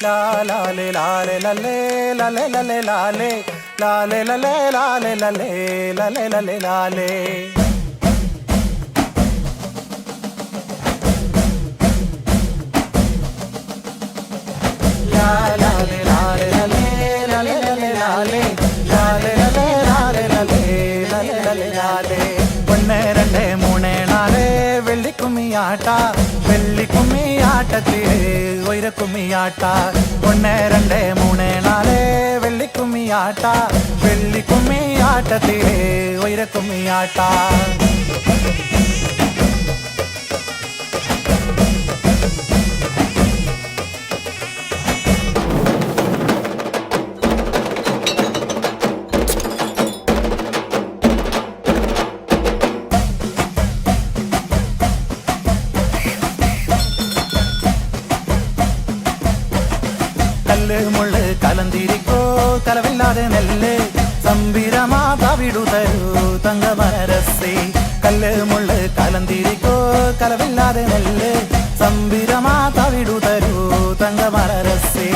ലാലെ ലാലെ ലല്ലേ ലല്ലേ ലല്ലേ ലാലെ ലാലെ ലല്ലേ ലാലെ ലല്ലേ ലല്ലേ ലല്ലേ ലാലെ ലാലെ ലാലെ ലല്ലേ ലല്ലേ ലല്ലേ ലാലെ ലാലെ ലല്ലേ ലാലെ ലല്ലേ ലല്ലേ ലല്ലേ ലാലെ 1 2 3 4 വെള്ളിക്കുമ്മിയാട്ട വെള്ളിക്കുമ്മിയാട്ടത്തിലെ ഒയിരക്കുമ്മിയാട്ട 1 2 3 4 വെള്ളിക്കുമ്മിയാട്ട വെള്ളിക്കുമ്മിയാട്ടത്തിലെ ഒയിരക്കുമ്മിയാട്ട കല്ല് മുള്ള് കലന്തിരിക്കോ കലവില്ലാതെ നെല്ല് സംബിരമാ തവിടു തരൂ തങ്കമരസേ കല്ല് മുള്ള് കലന്തിരിക്കോ കലവില്ലാതെ നെല്ല് സംബിരമാ തവിടു തരൂ തങ്കമരസേ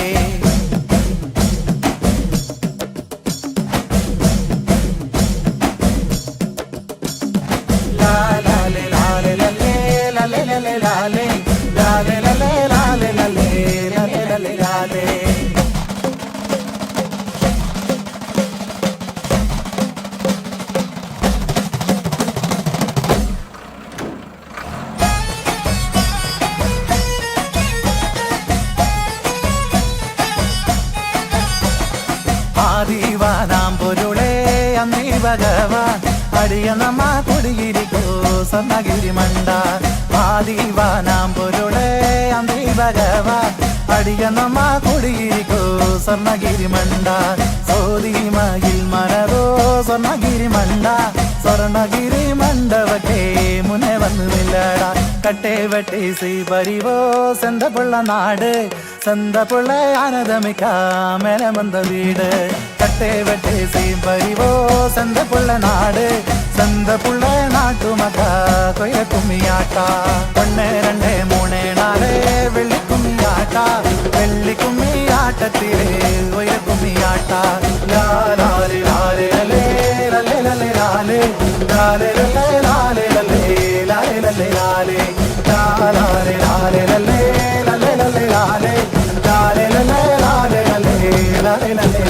ലാലെ ലാലെ ലല്ലേ ലല്ലേ ലല്ലേ ലാലെ ലാലെ ലല്ലേ ലാലെ ലല്ലേ ലല്ലേ ലല്ലേ ലാലെ ആദിവാനാം പൊരുളേ അന്നീ ഭഗവാൻ അടിയ നമ്മ കുടിയിരിക്കോ സ്വർണ്ണഗിരി മണ്ട ആദിവാനാം പൊരുളേ അന്നീ ഭഗവാൻ അടിയ നമ്മ കുടിയിരിക്കോ സ്വർണ്ണഗിരി മണ്ട സോദിമയിൽ മരവോ സ്വർണ്ണഗിരി മണ്ട സ്വർണ്ണഗിരി മണ്ടവട്ടെ മുന്നേ വന്നു നില്ലട കട്ടേ വെട്ടി സീ പരിവോ സെന്തപ്പുള്ള നാട് സെന്തപ്പുള്ള ആനന്ദമിക്ക മേലെ വന്ന വീട് കട്ടേ വെട്ടി സീ പരിവോ സെന്തപ്പുള്ള നാട് സെന്തപ്പുള്ള നാട്ടുമക്ക കൊയ്യക്കുമ്മിയാട്ട 1 2 3 4 വെള്ളിക്കുമ്മിയാട്ട വെള്ളിക്കുമ്മിയാട്ടത്തിലെ കൊയ്യക്കുമ്മിയാട്ട ലാലെ ലാലെ ലല്ലേ ലല്ലേ ലല്ലേ ലാലെ ലാലെ ലല്ലേ ലാലെ ലല്ലേ ലാലെ ലല്ലേ ലാലെ ലാലെ ലാലെ ലല്ലേ ലല്ലേ ലല്ലേ ലാലെ ലാലെ ലല്ലേ ലാലെ ലല്ലേ ലാലെ ലല്ലേ